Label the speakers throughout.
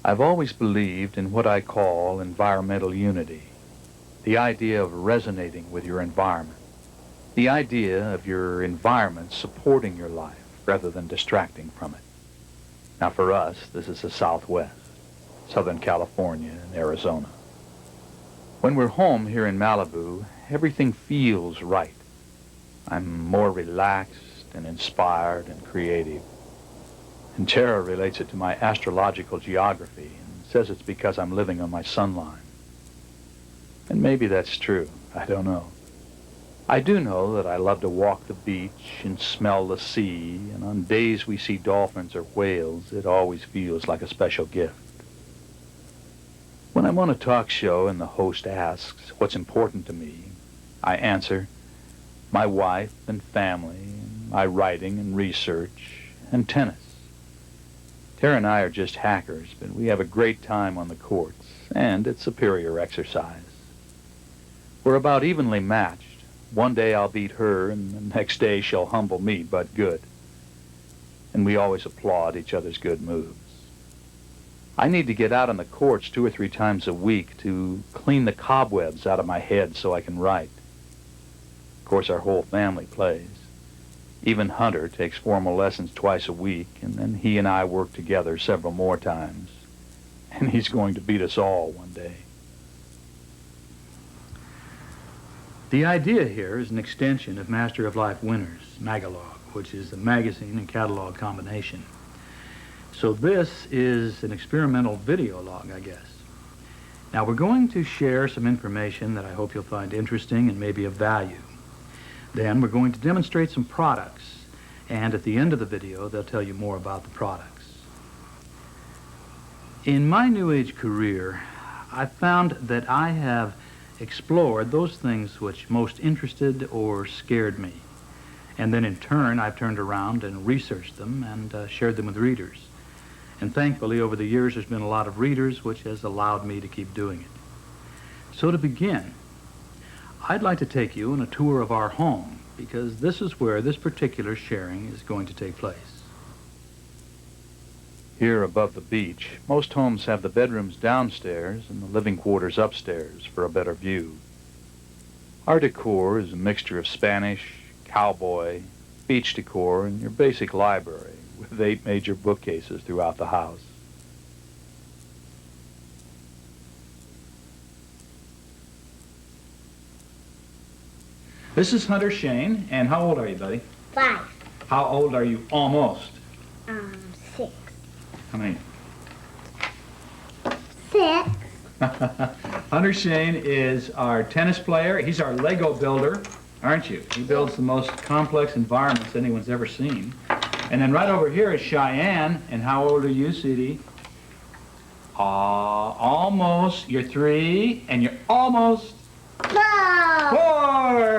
Speaker 1: I've always believed in what I call environmental unity, the idea of resonating with your environment, the idea of your environment supporting your life rather than distracting from it. Now for us, this is the Southwest, Southern California and Arizona. When we're home here in Malibu, everything feels right. I'm more relaxed and inspired and creative. And Tara relates it to my astrological geography and says it's because I'm living on my sun line. And maybe that's true. I don't know. I do know that I love to walk the beach and smell the sea, and on days we see dolphins or whales, it always feels like a special gift. When I'm on a talk show and the host asks what's important to me, I answer, my wife and family, and my writing and research, and tennis. Tara and I are just hackers, but we have a great time on the courts, and it's superior exercise. We're about evenly matched. One day I'll beat her, and the next day she'll humble me, but good. And we always applaud each other's good moves. I need to get out on the courts 2 or 3 times a week to clean the cobwebs out of my head so I can write. Of course, our whole family plays. Even Hunter takes formal lessons twice a week, and then he and I work together several more times. And he's going to beat us all one day. The idea here is an extension of Master of Life Winners, Magalog, which is the magazine and catalog combination. So this is an experimental video log, I guess. Now we're going to share some information that I hope you'll find interesting and maybe of value. Then we're going to demonstrate some products, and at the end of the video they'll tell you more about the products. In my New Age career, I found that I have explored those things which most interested or scared me. And then in turn, I've turned around and researched them and shared them with readers. And thankfully, over the years, there's been a lot of readers, which has allowed me to keep doing it. So to begin, I'd like to take you on a tour of our home, because this is where this particular sharing is going to take place. Here above the beach, most homes have the bedrooms downstairs and the living quarters upstairs for a better view. Our decor is a mixture of Spanish, cowboy, beach decor, and your basic library with 8 major bookcases throughout the house. This is Hunter Shane, and how old are you, buddy?
Speaker 2: 5.
Speaker 1: How old are you almost?
Speaker 2: 6.
Speaker 1: How many?
Speaker 2: 6.
Speaker 1: Hunter Shane is our tennis player. He's our Lego builder, aren't you? He builds the most complex environments anyone's ever seen. And then right over here is Cheyenne. And how old are you, sweetie? Almost. You're 3, and you're almost 4.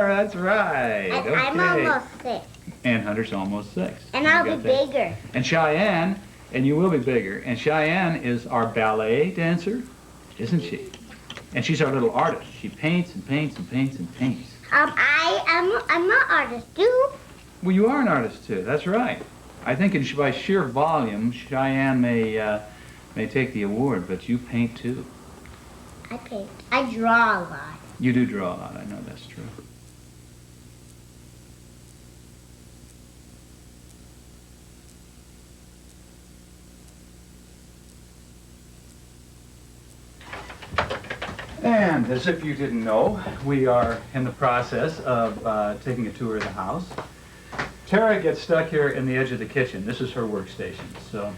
Speaker 1: That's right.
Speaker 2: I'm
Speaker 1: Okay.
Speaker 2: almost 6.
Speaker 1: And Hunter's almost 6.
Speaker 2: And I'll be bigger.
Speaker 1: And Cheyenne, and you will be bigger. And Cheyenne is our ballet dancer, isn't she? And she's our little artist. She paints and paints and paints and paints.
Speaker 2: I'm an artist too.
Speaker 1: Well, you are an artist too. That's right. I think by sheer volume, Cheyenne may take the award, but you paint too.
Speaker 2: I paint. I draw a lot.
Speaker 1: You do draw a lot. I know that's true. And as if you didn't know, we are in the process of taking a tour of the house. Tara gets stuck here in the edge of the kitchen. This is her workstation, so.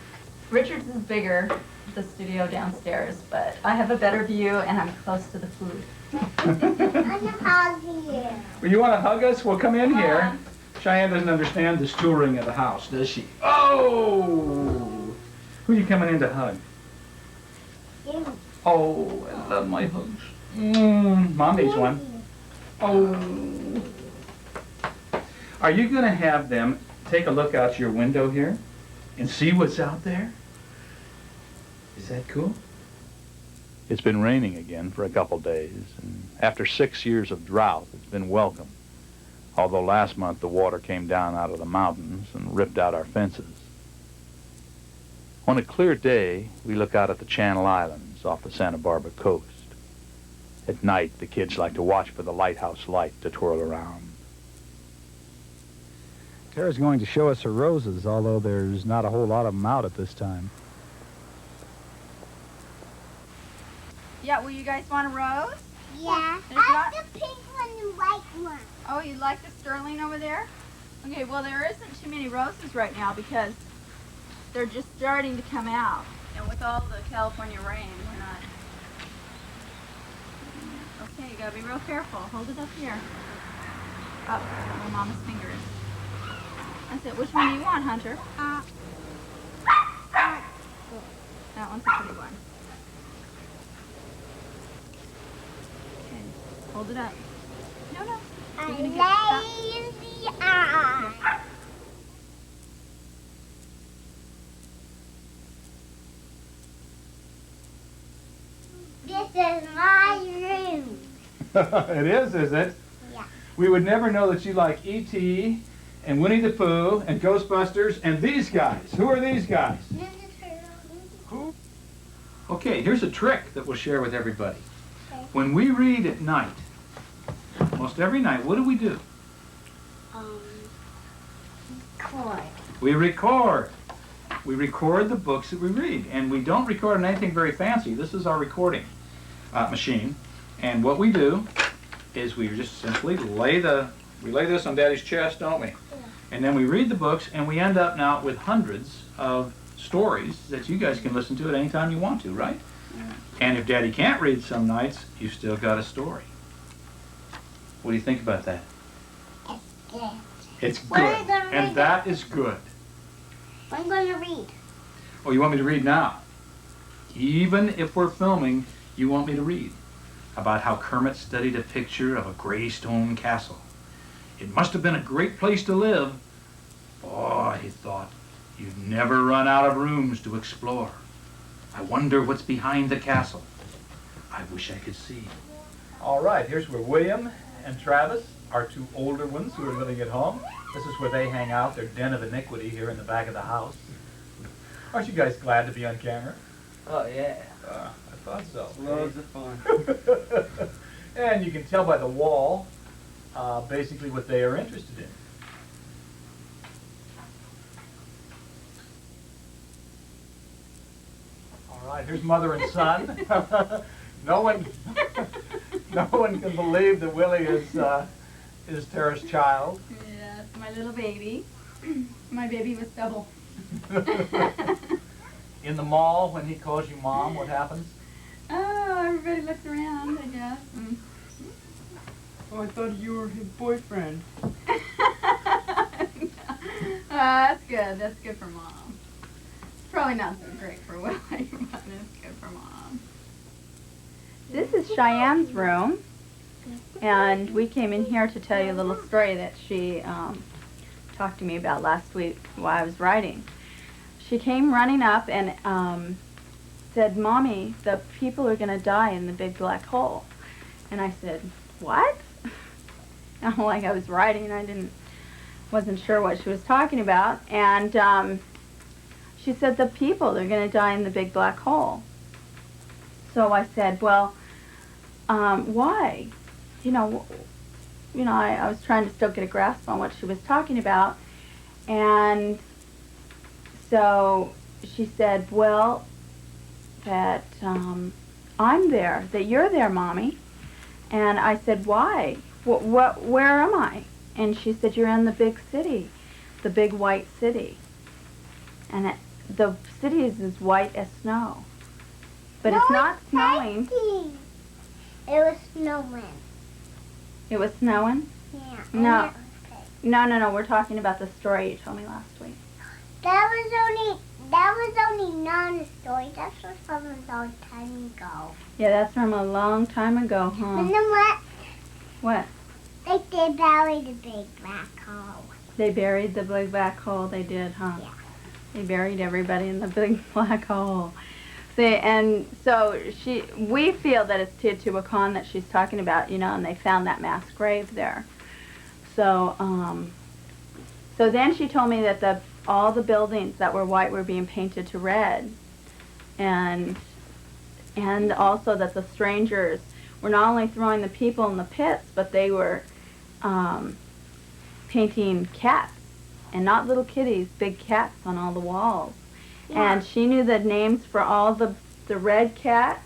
Speaker 3: Richard's is bigger, the studio downstairs, but I have a better view and I'm close to the food.
Speaker 2: I'm gonna hug you.
Speaker 1: Well, you want to hug us? Well, come in here. Cheyenne doesn't understand this touring of the house, does she? Oh! Who are you coming in to hug?
Speaker 2: You.
Speaker 1: Oh, I love my hugs. Mom needs one. Oh. Are you going to have them take a look out your window here and see what's out there? Is that cool? It's been raining again for a couple days, and after 6 years of drought, it's been welcome. Although last month the water came down out of the mountains and ripped out our fences. On a clear day, we look out at the Channel Islands off the Santa Barbara coast. At night, the kids like to watch for the lighthouse light to twirl around.
Speaker 4: Tara's going to show us her roses, although there's not a whole lot of them out at this time.
Speaker 3: Yeah, well, you guys want a rose?
Speaker 2: Yeah.
Speaker 3: There's
Speaker 2: I
Speaker 3: not-
Speaker 2: have the pink one and white one.
Speaker 3: Oh, you like the sterling over there? Okay, well, there isn't too many roses right now because they're just starting to come out. And with all the California rain, we're not... Okay, you gotta be real careful. Hold it up here. Up, my mama's fingers. That's it. Which one do you want, Hunter? That one's a pretty one. Okay, hold it up. No, no. You're gonna get stuck.
Speaker 2: Lazy eye. This is my room.
Speaker 4: It is it?
Speaker 2: Yeah.
Speaker 4: We would never know that you like E.T. and Winnie the Pooh and Ghostbusters and these guys. Who are these guys? Who? Okay, here's a trick that we'll share with everybody.
Speaker 2: Okay.
Speaker 4: When we read at night, almost every night, what do?
Speaker 2: Cord.
Speaker 4: We record. We record the books that we read, and we don't record on anything very fancy. This is our recording machine, and what we do is we just simply lay this on Daddy's chest, don't we?
Speaker 2: Yeah.
Speaker 4: And then we read the books, and we end up now with hundreds of stories that you guys can listen to at any time you want to, right?
Speaker 2: Yeah.
Speaker 4: And if Daddy can't read some nights, you've still got a story. What do you think about that?
Speaker 2: It's good.
Speaker 4: It's
Speaker 2: When
Speaker 4: good,
Speaker 2: are you gonna read
Speaker 4: and that is good.
Speaker 2: I'm going to read.
Speaker 4: Oh, you want me to read now? Even if we're filming, you want me to read about how Kermit studied a picture of a gray stone castle. It must have been a great place to live. Boy, he thought, you'd never run out of rooms to explore. I wonder what's behind the castle. I wish I could see. All right, here's where William and Travis, our two older ones who are living at home. This is where they hang out, their den of iniquity here in the back of the house. Aren't you guys glad to be on camera?
Speaker 5: Oh, yeah.
Speaker 4: I thought so.
Speaker 5: Loads of fun.
Speaker 4: And you can tell by the wall basically what they are interested in. All right, here's mother and son. no one can believe that Willie is Tara's child.
Speaker 3: Yes, my little baby. My baby was double.
Speaker 4: In the mall, when he calls you mom, what happens?
Speaker 3: Oh, everybody looks around, I guess.
Speaker 5: Oh, I thought you were his boyfriend.
Speaker 3: That's good. That's good for mom. It's probably not so great for Willie, but it's good for mom. This is Cheyenne's room, and we came in here to tell you a little story that she talked to me about last week while I was writing. She came running up and said, "Mommy, the people are going to die in the big black hole." And I said, "What?" And like I was writing, wasn't sure what she was talking about. And she said, "The people are going to die in the big black hole." So I said, "Well, why?" I was trying to still get a grasp on what she was talking about. And so she said, "Well, that I'm there, that you're there, Mommy." And I said, "Why? Where am I?" And she said, "You're in the big city, the big white city. And the city is as white as snow. But it's not snowing."
Speaker 2: It was snowing.
Speaker 3: It was snowing?
Speaker 2: Yeah.
Speaker 3: No.
Speaker 2: Okay.
Speaker 3: No, we're talking about the story you told me last week.
Speaker 2: That was only non-story. That was from a long time ago.
Speaker 3: Yeah, that's from a long time ago, huh?
Speaker 2: And then what?
Speaker 3: What?
Speaker 2: They buried the big black hole.
Speaker 3: They buried the big black hole, they did, huh?
Speaker 2: Yeah.
Speaker 3: They buried everybody in the big black hole. See, and so we feel that it's Teotihuacan that she's talking about, and they found that mass grave there. So, so then she told me that all the buildings that were white were being painted to red. And also that the strangers were not only throwing the people in the pits, but they were painting cats, and not little kitties, big cats on all the walls.
Speaker 2: Yeah.
Speaker 3: And she knew the names for all the red cat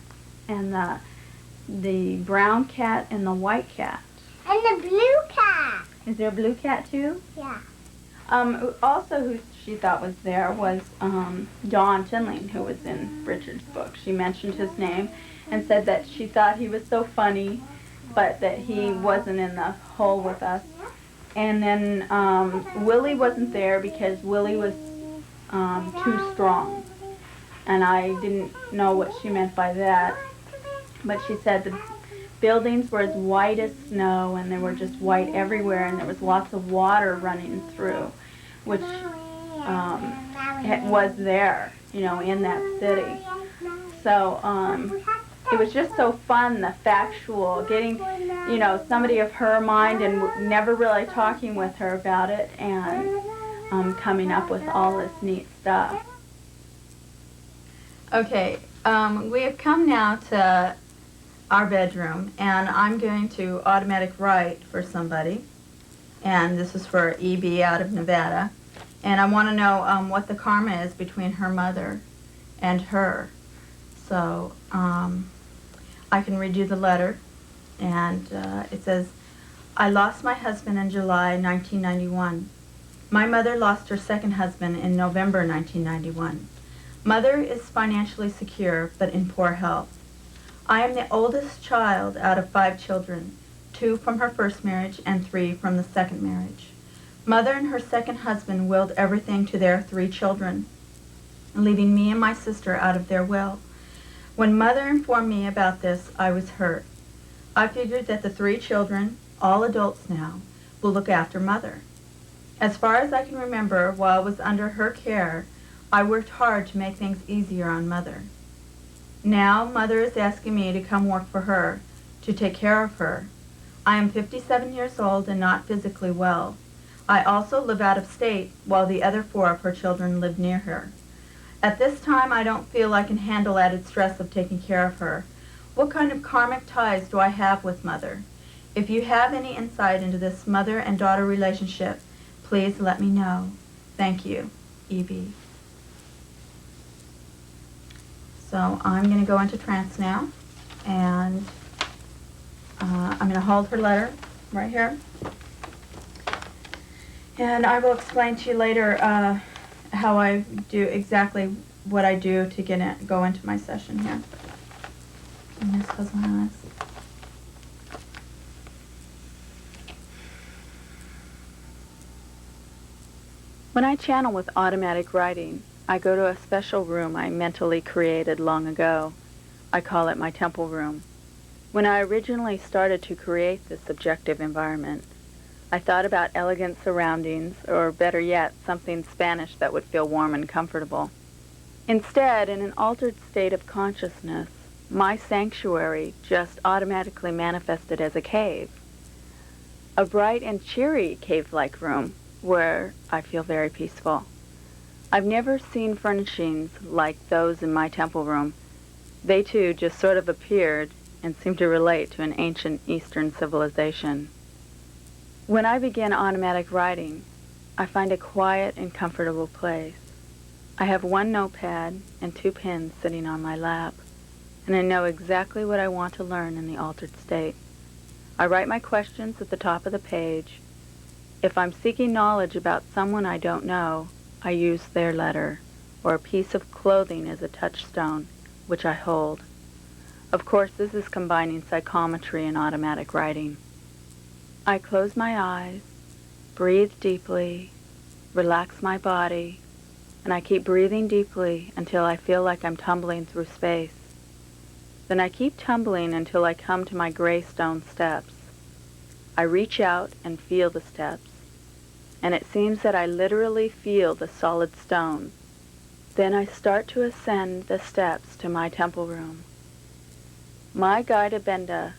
Speaker 3: and the brown cat and the white cat.
Speaker 2: And the blue cat.
Speaker 3: Is there a blue cat too?
Speaker 2: Yeah.
Speaker 3: Also, who she thought was there was Don Tinling, who was in Richard's book. She mentioned his name and said that she thought he was so funny, but that he wasn't in the hole with us. And then Willie wasn't there because Willie was too strong. And I didn't know what she meant by that. But she said the buildings were as white as snow, and they were just white everywhere, and there was lots of water running through, which it was there, you know, in that city. So it was just so fun, the factual, getting, you know, somebody of her mind and never really talking with her about it, and coming up with all this neat stuff. Okay, we have come now to our bedroom, and I'm going to automatic write for somebody, and this is for E.B. out of Nevada, and I want to know what the karma is between her mother and her. So I can read you the letter, and it says, I lost my husband in July 1991. My mother lost her second husband in November 1991. Mother is financially secure, but in poor health. I am the oldest child out of 5 children, 2 from her first marriage and 3 from the second marriage. Mother and her second husband willed everything to their 3 children, leaving me and my sister out of their will. When Mother informed me about this, I was hurt. I figured that the 3 children, all adults now, will look after Mother. As far as I can remember, while I was under her care, I worked hard to make things easier on Mother. Now, Mother is asking me to come work for her, to take care of her. I am 57 years old and not physically well. I also live out of state, while the other 4 of her children live near her. At this time, I don't feel I can handle added stress of taking care of her. What kind of karmic ties do I have with Mother? If you have any insight into this mother and daughter relationship, please let me know. Thank you, E.B. So I'm going to go into trance now, and I'm going to hold her letter right here. And I will explain to you later how I do exactly what I do to go into my session here. And this goes on. When I channel with automatic writing, I go to a special room I mentally created long ago. I call it my temple room. When I originally started to create this subjective environment, I thought about elegant surroundings, or better yet, something Spanish that would feel warm and comfortable. Instead, in an altered state of consciousness, my sanctuary just automatically manifested as a cave. A bright and cheery cave-like room where I feel very peaceful. I've never seen furnishings like those in my temple room. They too just sort of appeared and seemed to relate to an ancient Eastern civilization. When I begin automatic writing, I find a quiet and comfortable place. I have 1 notepad and 2 pens sitting on my lap, and I know exactly what I want to learn in the altered state. I write my questions at the top of the page. If I'm seeking knowledge about someone I don't know, I use their letter, or a piece of clothing as a touchstone, which I hold. Of course, this is combining psychometry and automatic writing. I close my eyes, breathe deeply, relax my body, and I keep breathing deeply until I feel like I'm tumbling through space. Then I keep tumbling until I come to my gray stone steps. I reach out and feel the steps, and it seems that I literally feel the solid stone. Then I start to ascend the steps to my temple room. My guide Abenda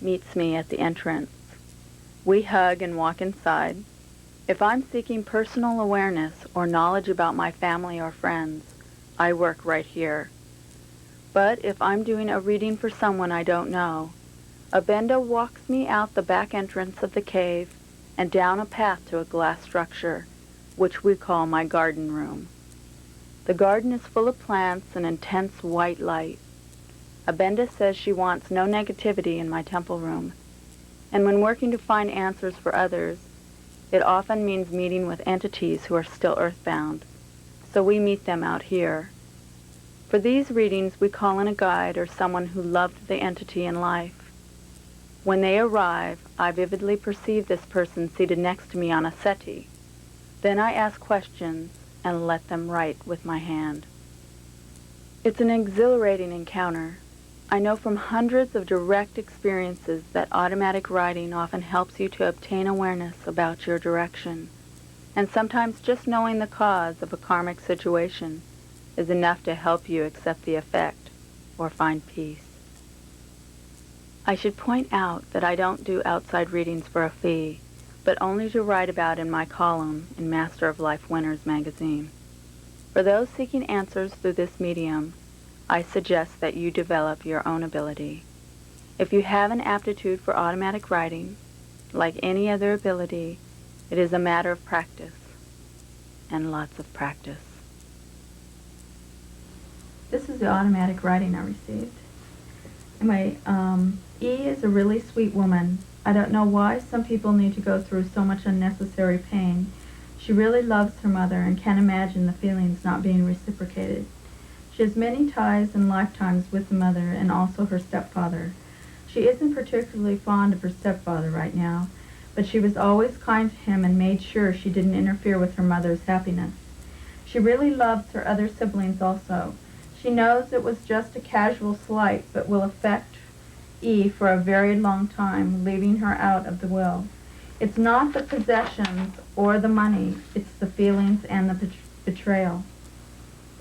Speaker 3: meets me at the entrance. We hug and walk inside. If I'm seeking personal awareness or knowledge about my family or friends, I work right here. But if I'm doing a reading for someone I don't know, Abenda walks me out the back entrance of the cave and down a path to a glass structure, which we call my garden room. The garden is full of plants and intense white light. Abenda says she wants no negativity in my temple room, and when working to find answers for others, it often means meeting with entities who are still earthbound, so we meet them out here. For these readings, we call in a guide or someone who loved the entity in life. When they arrive, I vividly perceive this person seated next to me on a settee. Then I ask questions and let them write with my hand. It's an exhilarating encounter. I know from hundreds of direct experiences that automatic writing often helps you to obtain awareness about your direction, and sometimes just knowing the cause of a karmic situation is enough to help you accept the effect or find peace. I should point out that I don't do outside readings for a fee, but only to write about in my column in Master of Life Winners magazine. For those seeking answers through this medium, I suggest that you develop your own ability. If you have an aptitude for automatic writing, like any other ability, it is a matter of practice, and lots of practice. This is the automatic writing I received. Anyway, E is a really sweet woman. I don't know why some people need to go through so much unnecessary pain. She really loves her mother and can't imagine the feelings not being reciprocated. She has many ties and lifetimes with the mother and also her stepfather. She isn't particularly fond of her stepfather right now, but she was always kind to him and made sure she didn't interfere with her mother's happiness. She really loves her other siblings also. She knows it was just a casual slight, but will affect E for a very long time, leaving her out of the will. It's not the possessions or the money, it's the feelings and the betrayal.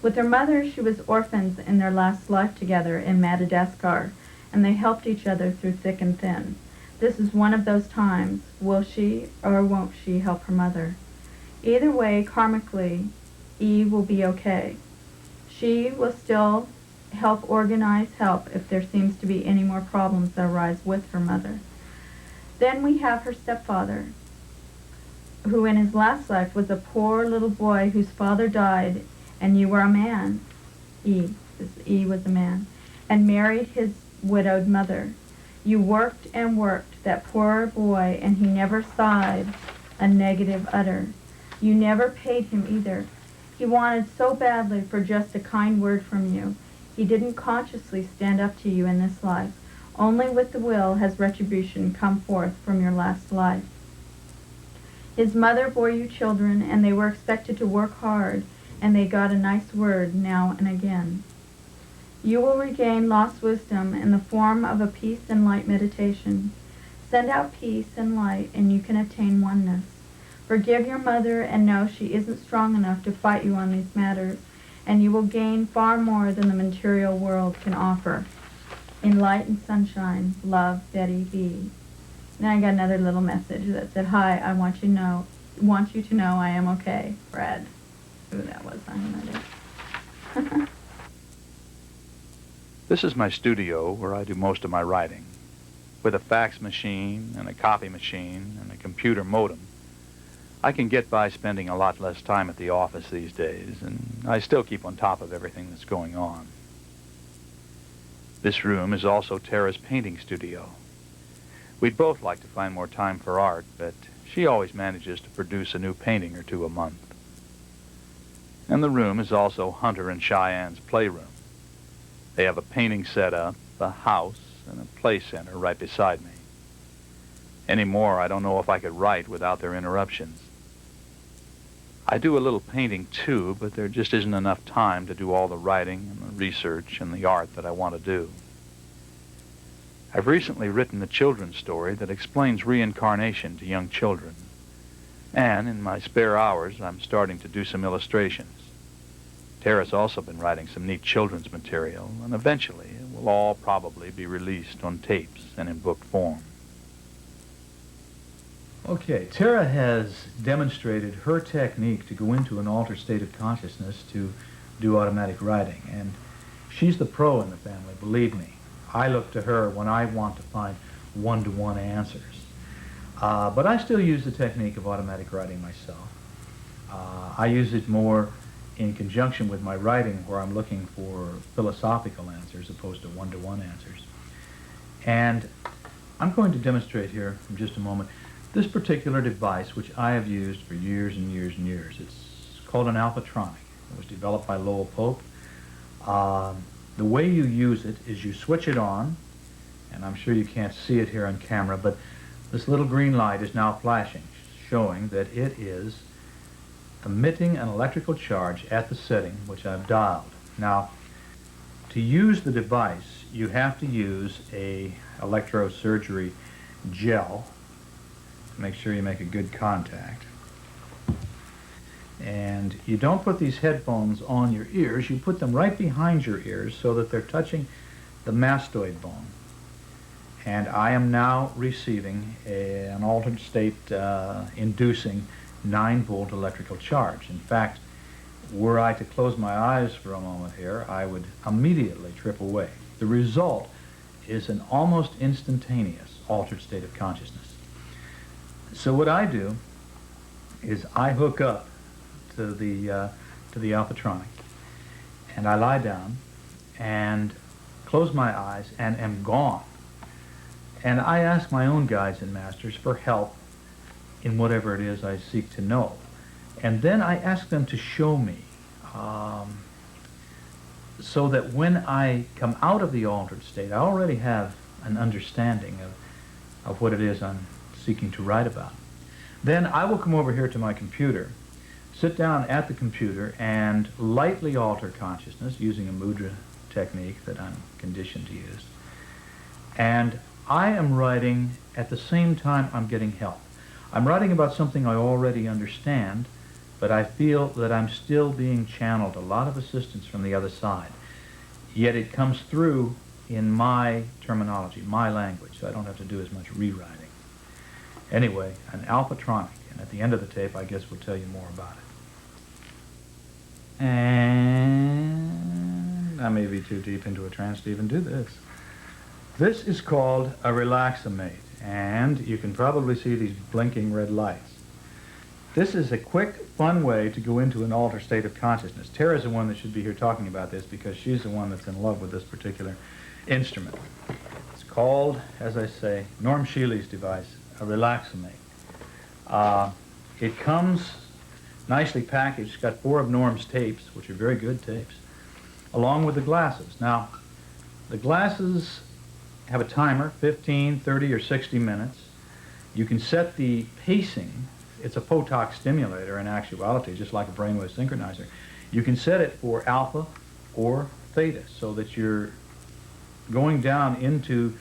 Speaker 3: With her mother, she was orphans in their last life together in Madagascar, and they helped each other through thick and thin. This is one of those times. Will she or won't she help her mother? Either way, karmically, E will be okay. She will still help organize help if there seems to be any more problems that arise with her mother. Then we have her stepfather, who in his last life was a poor little boy whose father died, and you were a man, E was a man, and married his widowed mother. You worked and worked, that poor boy, and he never sighed a negative utter. You never paid him either. He wanted so badly for just a kind word from you. He didn't consciously stand up to you in this life. Only with the will has retribution come forth from your last life. His mother bore you children, and they were expected to work hard, and they got a nice word now and again. You will regain lost wisdom in the form of a peace and light meditation. Send out peace and light, and you can attain oneness. Forgive your mother and know she isn't strong enough to fight you on these matters, and you will gain far more than the material world can offer. In light and sunshine, love, Betty B. Then I got another little message that said, "Hi, I want you to know I am okay, Fred." Who that was, I have no idea.
Speaker 1: This is my studio where I do most of my writing. With a fax machine and a copy machine and a computer modem, I can get by spending a lot less time at the office these days, and I still keep on top of everything that's going on. This room is also Tara's painting studio. We'd both like to find more time for art, but she always manages to produce a new painting or two a month. And the room is also Hunter and Cheyenne's playroom. They have a painting set up, a house, and a play center right beside me. Anymore, I don't know if I could write without their interruptions. I do a little painting too, but there just isn't enough time to do all the writing and the research and the art that I want to do. I've recently written a children's story that explains reincarnation to young children. And in my spare hours, I'm starting to do some illustrations. Tara's also been writing some neat children's material, and eventually it will all probably be released on tapes and in book form. Okay, Tara has demonstrated her technique to go into an altered state of consciousness to do automatic writing, and she's the pro in the family, believe me. I look to her when I want to find one-to-one answers. But I still use the technique of automatic writing myself. I use it more in conjunction with my writing, where I'm looking for philosophical answers opposed to one-to-one answers. And I'm going to demonstrate here in just a moment this particular device, which I have used for years and years and years. It's called an alphatronic. It was developed by Lowell Pope. The way you use it is you switch it on, and I'm sure you can't see it here on camera, but this little green light is now flashing, showing that it is emitting an electrical charge at the setting which I've dialed. Now, to use the device, you have to use a electrosurgery gel. Make sure you make a good contact. And you don't put these headphones on your ears, you put them right behind your ears so that they're touching the mastoid bone. And I am now receiving an altered state inducing 9-volt electrical charge. In fact, were I to close my eyes for a moment here, I would immediately trip away. The result is an almost instantaneous altered state of consciousness. So what I do is I hook up to the alphatronic, and I lie down and close my eyes and am gone. And I ask my own guides and masters for help in whatever it is I seek to know. And then I ask them to show me, so that when I come out of the altered state, I already have an understanding of what it is I'm seeking to write about. Then I will come over here to my computer, sit down at the computer, and lightly alter consciousness using a mudra technique that I'm conditioned to use. And I am writing at the same time I'm getting help. I'm writing about something I already understand, but I feel that I'm still being channeled, a lot of assistance from the other side. Yet it comes through in my terminology, my language, so I don't have to do as much rewriting. Anyway, an alphatronic, and at the end of the tape, I guess we'll tell you more about it. And I may be too deep into a trance to even do this. This is called a relaxamate, and you can probably see these blinking red lights. This is a quick, fun way to go into an altered state of consciousness. Tara's the one that should be here talking about this because she's the one that's in love with this particular instrument. It's called, as I say, Norm Shealy's device, a relaxamate. It comes nicely packaged. It's got 4 of Norm's tapes, which are very good tapes, along with the glasses. Now, the glasses have a timer, 15, 30, or 60 minutes. You can set the pacing. It's a photok stimulator in actuality, just like a brainwave synchronizer. You can set it for alpha or theta so that you're going down into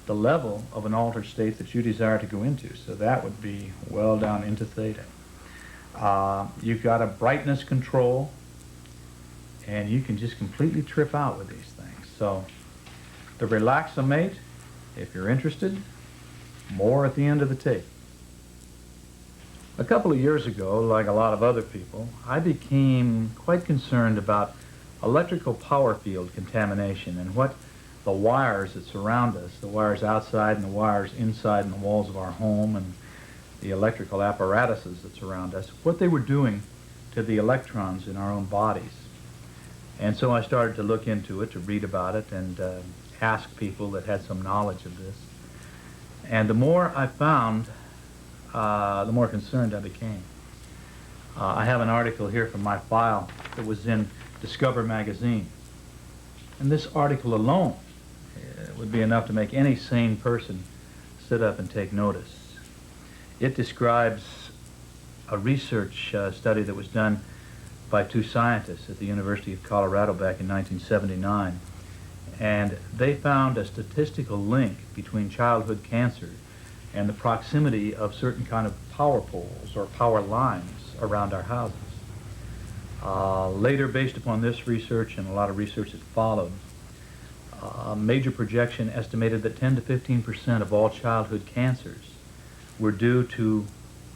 Speaker 1: the level of an altered state that you desire to go into. So that would be well down into theta. You've got a brightness control, and you can just completely trip out with these things. So the relaxamate, if you're interested, more at the end of the tape. A couple of years ago, like a lot of other people, I became quite concerned about electrical power field contamination and what the wires that surround us, the wires outside and the wires inside in the walls of our home and the electrical apparatuses that surround us, what they were doing to the electrons in our own bodies. And so I started to look into it, to read about it, and ask people that had some knowledge of this. And the more I found, the more concerned I became. I have an article here from my file that was in Discover magazine. And this article alone would be enough to make any sane person sit up and take notice. It describes a research study that was done by 2 scientists at the University of Colorado back in 1979. And they found a statistical link between childhood cancer and the proximity of certain kind of power poles or power lines around our houses. Later, based upon this research and a lot of research that followed, a major projection estimated that 10 to 15% of all childhood cancers were due to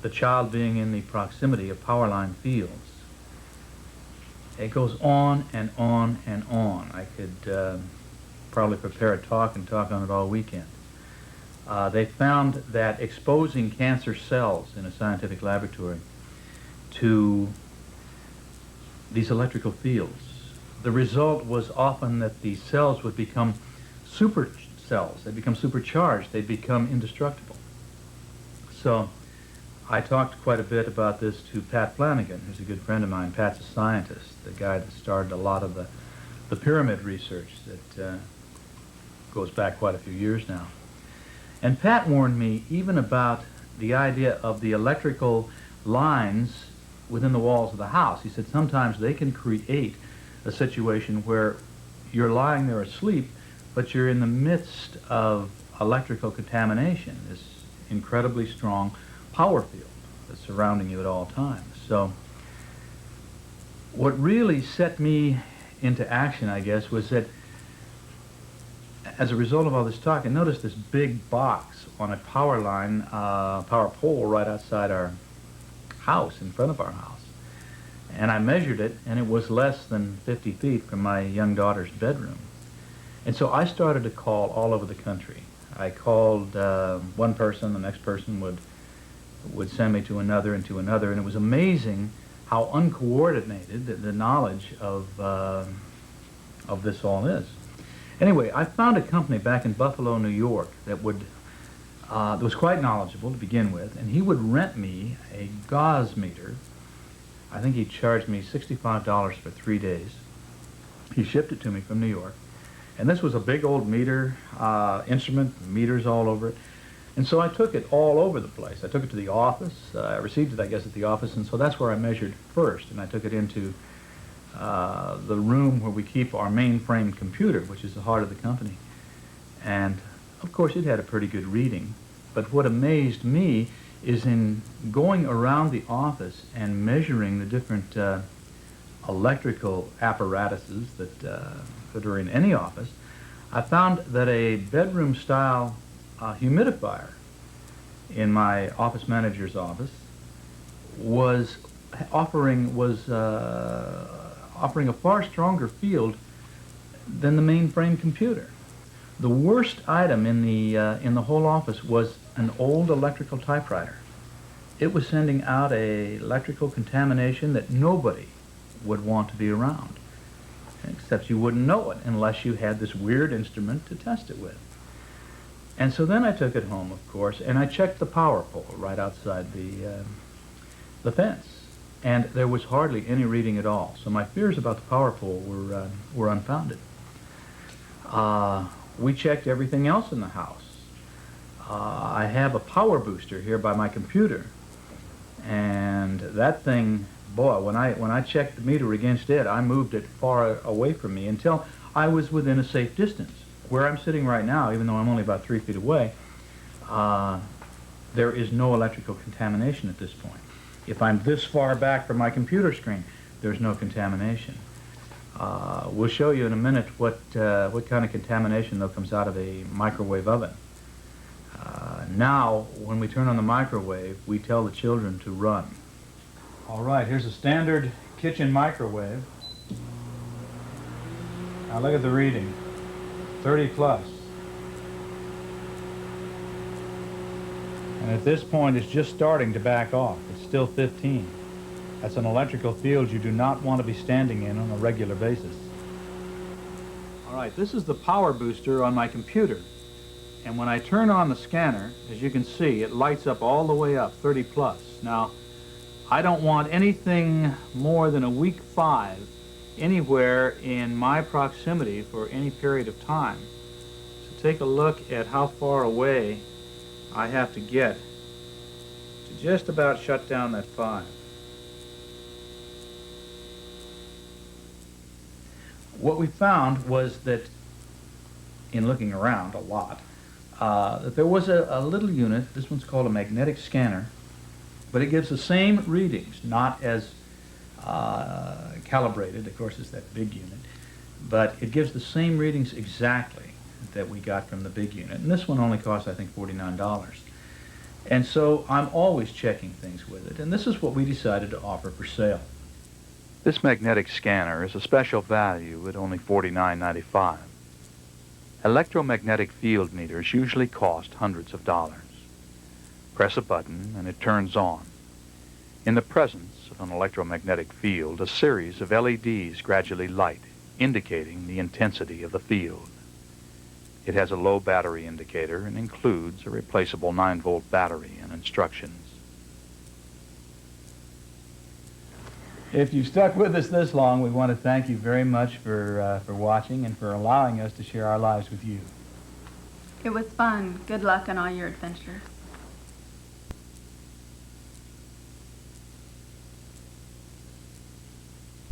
Speaker 1: the child being in the proximity of power line fields. It goes on and on and on. I could probably prepare a talk and talk on it all weekend. They found that exposing cancer cells in a scientific laboratory to these electrical fields, the result was often that the cells would become super cells. They become supercharged. They become indestructible. So I talked quite a bit about this to Pat Flanagan, who's a good friend of mine. Pat's a scientist, the guy that started a lot of the pyramid research that goes back quite a few years now. And Pat warned me even about the idea of the electrical lines within the walls of the house. He said sometimes they can create a situation where you're lying there asleep, but you're in the midst of electrical contamination, this incredibly strong power field that's surrounding you at all times. So what really set me into action, I guess, was that as a result of all this talk, I noticed this big box on a power line, power pole right outside our house, in front of our house. And I measured it, and it was less than 50 feet from my young daughter's bedroom. And so I started to call all over the country. I called one person, the next person would send me to another and to another, and it was amazing how uncoordinated the knowledge of this all is. Anyway, I found a company back in Buffalo, New York that was quite knowledgeable to begin with, and he would rent me a gauze meter. I think he charged me $65 for 3 days. He shipped it to me from New York. And this was a big old meter, instrument, meters all over it. And so I took it all over the place. I took it to the office. I received it, I guess, at the office, and so that's where I measured first. And I took it into the room where we keep our mainframe computer, which is the heart of the company. And, of course, it had a pretty good reading. But what amazed me is in going around the office and measuring the different electrical apparatuses that are in any office, I found that a bedroom-style humidifier in my office manager's office was offering a far stronger field than the mainframe computer. The worst item in the whole office was an old electrical typewriter. It was sending out a electrical contamination that nobody would want to be around, except you wouldn't know it unless you had this weird instrument to test it with. And so then I took it home, of course, and I checked the power pole right outside the fence, and there was hardly any reading at all. So my fears about the power pole were unfounded. We checked everything else in the house. I have a power booster here by my computer, and that thing, boy, when I checked the meter against it, I moved it far away from me until I was within a safe distance. Where I'm sitting right now, even though I'm only about 3 feet away, there is no electrical contamination at this point. If I'm this far back from my computer screen, there's no contamination. We'll show you in a minute what kind of contamination, though, comes out of a microwave oven. Now, when we turn on the microwave, we tell the children to run. All right, here's a standard kitchen microwave. Now look at the reading, 30 plus. And at this point, it's just starting to back off. It's still 15. That's an electrical field you do not want to be standing in on a regular basis. All right, this is the power booster on my computer. And when I turn on the scanner, as you can see, it lights up all the way up, 30 plus. Now, I don't want anything more than a week 5 anywhere in my proximity for any period of time. So take a look at how far away I have to get to just about shut down that 5. What we found was that, in looking around a lot, that there was a little unit. This one's called a magnetic scanner, but it gives the same readings, not as calibrated, of course, as that big unit, but it gives the same readings exactly that we got from the big unit. And this one only cost, I think, $49.
Speaker 4: And so I'm always checking things with it, and this is what we decided to offer for sale.
Speaker 1: This magnetic scanner is a special value at only $49.95. Electromagnetic field meters usually cost hundreds of dollars. Press a button and it turns on. In the presence of an electromagnetic field, a series of LEDs gradually light, indicating the intensity of the field. It has a low battery indicator and includes a replaceable 9-volt battery and instructions.
Speaker 4: If you've stuck with us this long, we want to thank you very much for watching and for allowing us to share our lives with you.
Speaker 3: It was fun. Good luck on all your adventures.